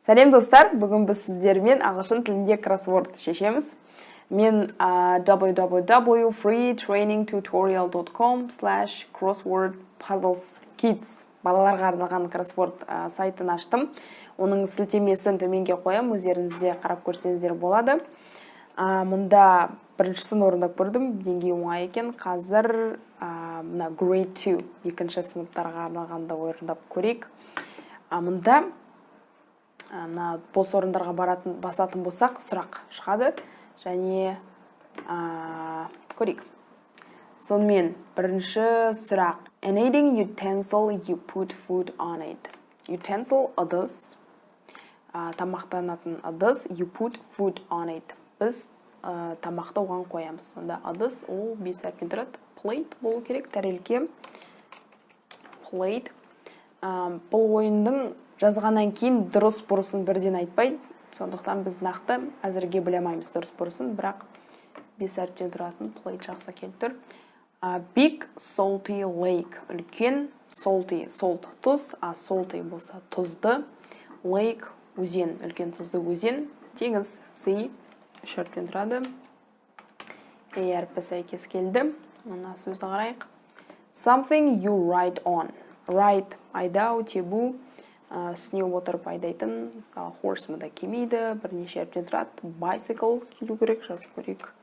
Сәлем достар, бүгін біз сіздермен ағылшын тілінде кроссворд шешеміз. Мен www.freetrainingtutorial.com/crosswordpuzzleskids балаларға арналған кроссворд сайтын аштым. Оның сілтемесін төменге қоям, өздеріңізде қарап көрсеңіздер болады. Мұнда біріншісін орындап көрдім, деңгей оңай екен. Қазір мына grade 2 екінші сыныптарға арналғанда орындап көрейік. Мұнда бос орындарға басатын болсақ, сұрақ шығады және көрейік. Сонымен бірінші сұрақ. An eating utensil, you put food on it. Utensil ыдыс, тамақтанатын ыдыс, you put food on it. Біз тамақты оған қоямыз. Сонда ыдыс ол 5 әріптен тұрады. Plate болу керек, тәрелке. Plate. Бұл ойындың жазғаннан кейін дұрыс бұрысын бірден айтпайды. Сондықтан біз нақты әзірге білемейміз дұрыс бұрысын, бірақ 5 әріптен тұратын plate жақсы келіп тұр. Big salty lake. Үлкен salty, salt тұз, salty болса тұзды. Lake өзен, үлкен тұзды өзен. Теңіз sea, 3 әріптен тұрады. Әрпі сәйкес келді. Мына сөзді қарайық. Something you ride on. Ride, айдау, тебу. Үстіне отырып айдайтын, мысалы, horse мұнда келмейді, бірнеше әріптен тұрады. Bicycle келу керек, жазып көрейік.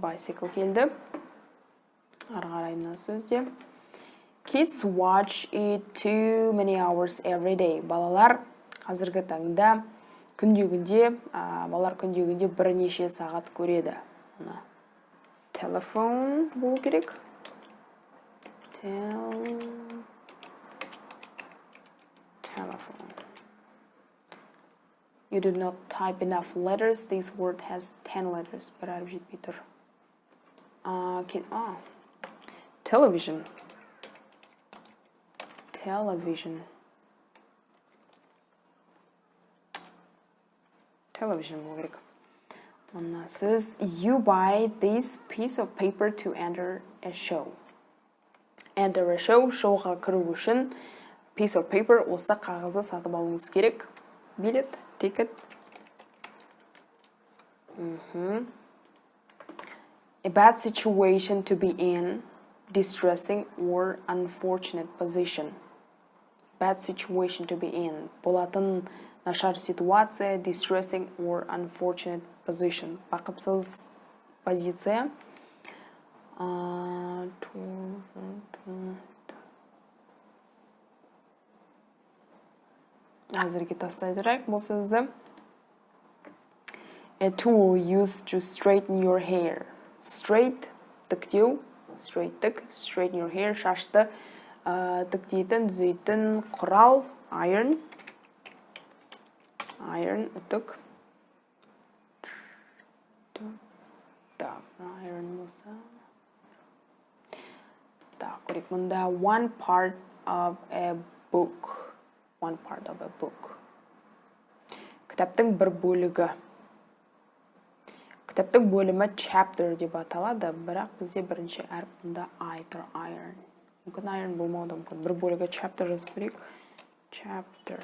Bicycle келді. Ары қарай мына сөзде. Kids watch it too many hours every day. Балалар қазіргі таңда балалар күнде бірнеше сағат көреді. Telephone болу керек. Telephone. You did not type enough letters. This word has 10 letters. Бір әріп жетпей тұр. Television. Television. Television болу керек. Мына сөз. You buy this piece of paper to enter a show. Enter a show, шоуға кіру үшін piece of paper осы қағазды сатып алуыңыз керек. Билет, ticket. A bad situation to be in, distressing or unfortunate position. Bad situation to be in. Болатын нашар ситуация, distressing or unfortunate position. Бақытсыз позиция. Әзірге тастай тұрайық бұл сөзді. A tool used to straighten your hair. Straight, тіктеу, straighten your hair, шашты тіктейтін, түзейтін құрал, iron, үтік. Iron болса. Көрек, мұнда one part of a book. One part of a book. Кітаптың бір бөлігі. Кітаптың бөлімі chapter деп аталады, бірақ бізде бірінші әріп мұнда I тұр, iron. Мүмкін iron болмауы мүмкін. Бір бөлігі chapter жазып көрейік. Chapter.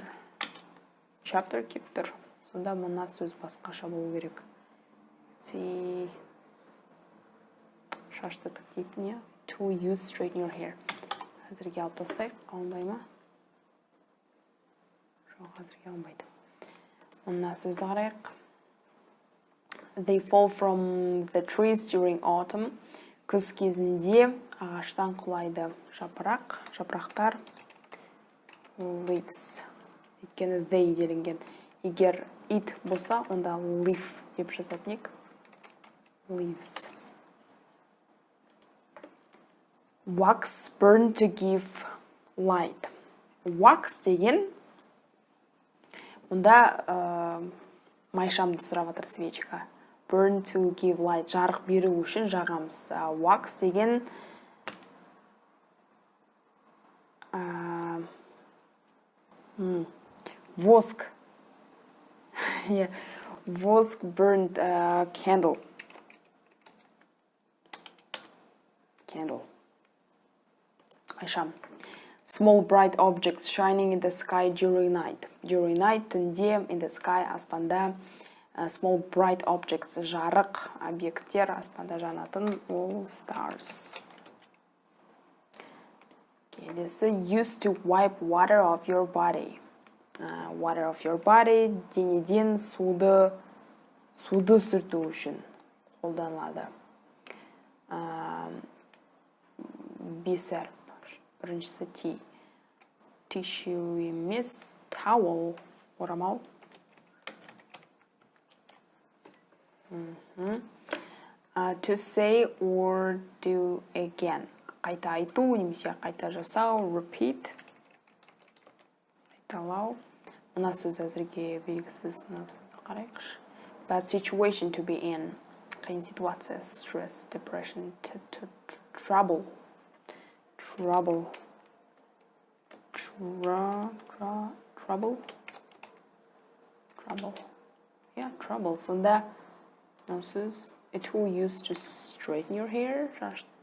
Chapter кеп тұр. Сонда мұна сөз басқаша болу керек. Шашты тіктейтін, to use straighten your hair. Әзірге алып тастайық, алынбай ма? Жоқ, әзірге алынбайды. Мұна сөзді қарайық. They fall from the trees during autumn. Күз кезінде ағаштан құлайды. Жапырақтар. Leaves. Өйткені they делінген. Егер it болса, онда leaf деп жазатын ек. Leaves. Wax burn to give light. Wax деген мұнда майшамды сұрап жатыр свечка. Burn to give light. Жарық беру үшін жағамыз. Wax деген воск. Воск burned candle. Candle. Айшам. Small bright objects shining in the sky during night. During night, түнде, in the sky, аспанда. Small bright objects, жарық объекттер, аспанда жанатын, all stars. Келесі, used to wipe water off your body. Water off your body, денеден суды сүрту үшін қолданылады. Бес әріп. Біріншісі T. Tissue емес, towel, орамал. To say or do again. Қайта айту, немесе қайта жасау, repeat. Қайталау. Мына сөз әзірге белгісіз, мына сөзді қарайықшы. Bad situation to be in. Қиын ситуация, stress, depression, trouble. Trouble. Yeah, trouble. Сонда мына сөз a tool used to straighten your hair.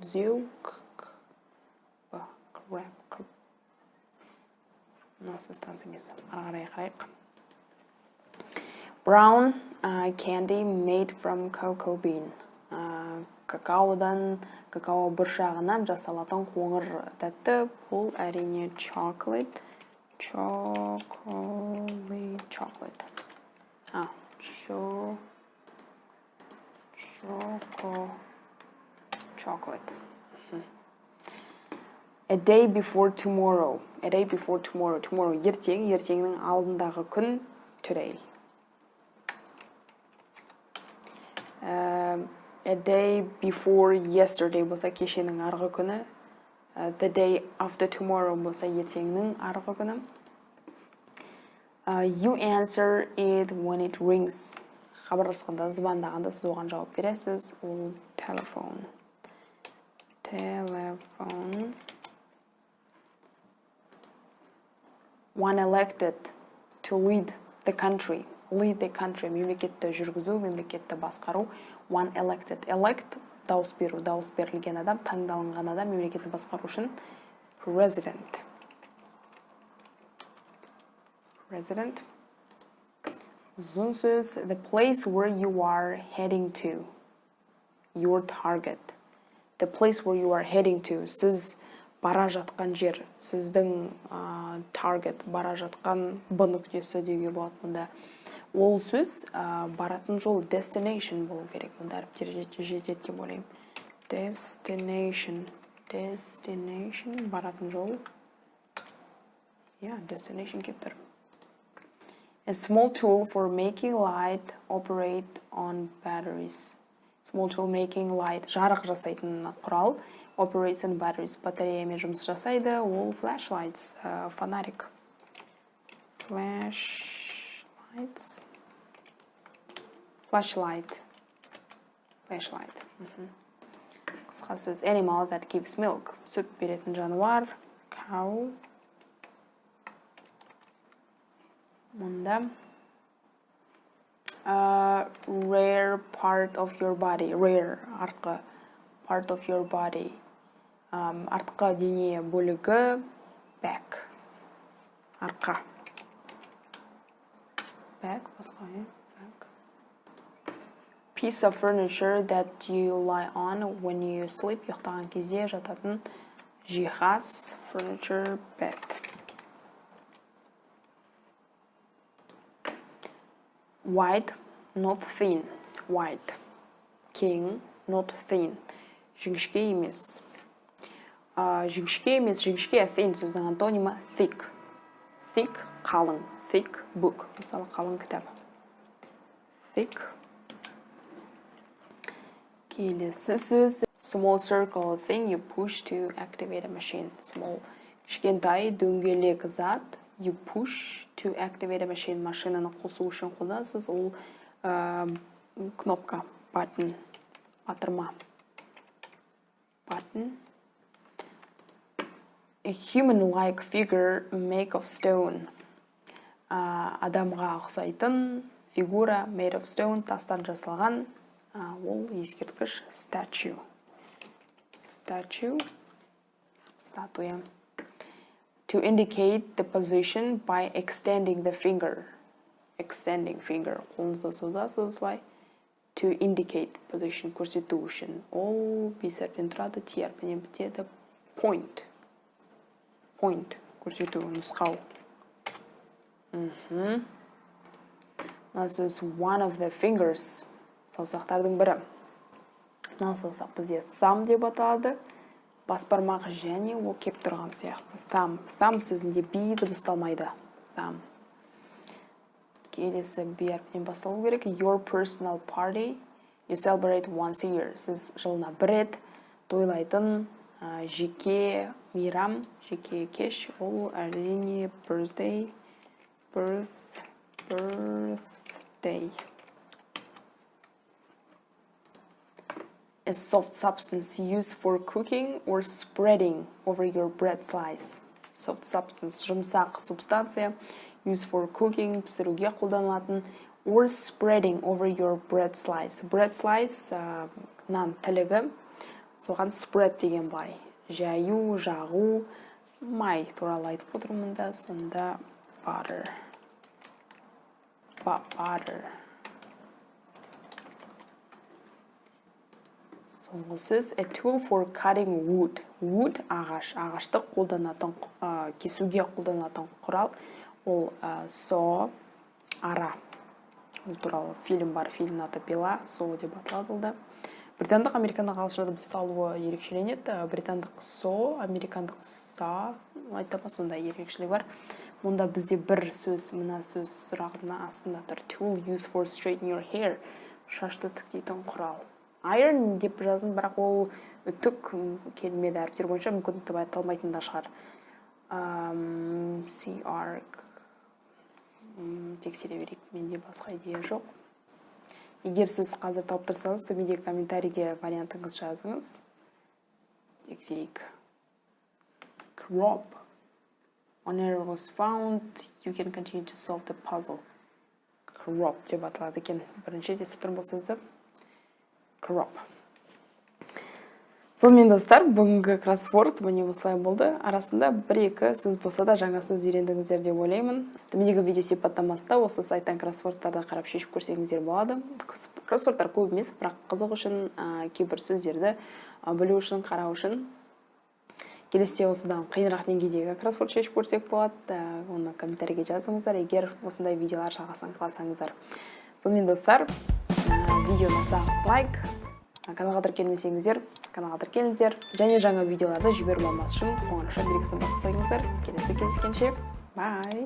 Түзеу. Мына сөз таныс емес. Ары қарай қарайық. Brown candy made from cocoa bean. Какао бұршағынан жасалатын қоңыр тәтті. Бұл әрине chocolate. Chocolate. A day before tomorrow. A day before tomorrow. Tomorrow ертең, ертеңнің алдындағы күн today. A day before yesterday болса кешенің арғы күні. The day after tomorrow болса ертеңнің арғы күні. You answer it when it rings. Хабарласқанда, звондағанда сіз оған жауап бересіз. Ол telephone. One elected to lead the country. Lead the country. Мемлекетті жүргізу, мемлекетті басқару. One elected. Elect, дауыс беру. Дауыс берілген адам, таңдалынған адам, мемлекетті басқару үшін. President. Ұзын сөз. The place where you are heading to. Your target. The place where you are heading to. Сіз бара жатқан жер. Сіздің target бара жатқан Б нүктесі деуге болады мұнда. Ол сөз баратын жол destination болу керек. Мұнда әріптер жетеді деп ойлаймын. Destination. Баратын жол. Destination кеп тұр. A small tool for making light operate on batteries. Small tool making light. Жарық жасайтын құрал. Operates on batteries. Батареямен жұмыс жасайды. Ол flashlights. Фонарик. Flashlight. Қысқа сөз. Animal that gives milk. Сүт беретін жануар. Cow. Мұнда. Rare part of your body. Rare. Артқы. Part of your body. Артқы дене бөлігі. Back. Арқа. Back. Басқа. Back. Piece of furniture that you lie on when you sleep. Ұйықтаған кезде жататын жиһаз. Furniture. Bed. White, not thin. White. King, not thin. Жіңішке емес. Жіңішке thin сөздің антонимі thick. Thick, қалың. Thick book. Мысалы, қалың кітап. Thick. Келесі сөз. Small circle thing you push to activate a machine. Small. Кішкентай дөңгелек зат. You push to activate a machine. Машинаны қосу үшін қолданасыз. Ол кнопка. Button. Батырма. Button. A human-like figure made of stone. Адамға ұқсайтын фигура made of stone. Тастан жасалған. Ол ескерткіш. Statue. Статуя. To indicate the position by extending the finger. Extending finger. Қолыңызды созасыз осылай. To indicate position көрсету үшін. Ол бес әріптен тұрады, T әрпінен бітеді. Point. Point көрсету, нұсқау. Мына сөз one of the fingers. Саусақтардың бірі. Мына саусақ бізде thumb деп аталады. Бас бармақ және ол кеп тұрған сияқты. Thumb. Thumb сөзінде B дыбысталмайды. Thumb. Келесі B әрпінен басталу керек. Your personal party. You celebrate once a year. Сіз жылына бір рет тойлайтын жеке мейрам, жеке кеш. Ол әрине birthday. Birthday. A soft substance used for cooking or spreading over your bread slice. Soft substance, жұмсақ субстанция, used for cooking, пісіруге қолданылатын, or spreading over your bread slice. Bread slice, нан тілігі, соған spread деген бай. Жаю, жағу, май туралы айтып отырмын да, сонда butter. Butter. Соңғы сөз, a tool for cutting wood. Wood ағаш, ағашты қолданатын, кесуге қолданатын құрал. Ол saw, ара. Ол туралы фильм бар, фильм аты пила, saw деп аталады. Британдық, американдық ағылшыншада дыбысталуы ерекшеленеді. Британдық saw, американдық saw, айтама сондай ерекшелік бар. Онда бізде бір сөз, мына сөз сұрағына астында тұр. Tool used for straightening your hair. Шашты тіктейтін құрал. Iron деп жазын, бірақ ол үтік келмеді әріптер бойынша мүмкін деп айтылмайтын да шығар. Тексере берейік, менде басқа идея жоқ. Егер сіз қазір тауып тұрсаңыз, төменде комментарийге вариантыңыз жазыңыз. Тексерейік. Crop. One error was found. You can continue to solve the puzzle. Crop деп аталады екен. Бірінші тесіп тұрым болсаңызды. Crop. Сонымен достар, бүгінгі кроссворд міне осылай болды. Арасында бір-екі сөз болса да жаңа сөз үйрендіңіздер деп ойлаймын. Төмендегі видео сипаттамасында осы сайттан кроссвордтарды қарап шешіп көрсеңіздер болады. Кроссвордтар көп емес, бірақ қызық үшін, кейбір сөздерді білу үшін, қарау үшін. Келесіде осыдан қиынырақ деңгейдегі кроссворд шешіп көрсек болады. Оны комментарийге жазыңыздар, егер осындай видеолар жалғасын қаласаңыздар. Сонымен достар, видео ұнаса лайк, каналға тіркелмесеңіздер, каналға тіркеліңіздер, және жаңа видеоларды жіберіп алмас үшін қоңырауша белгісін басып қойыңыздар. Келесі кездескенше, бай!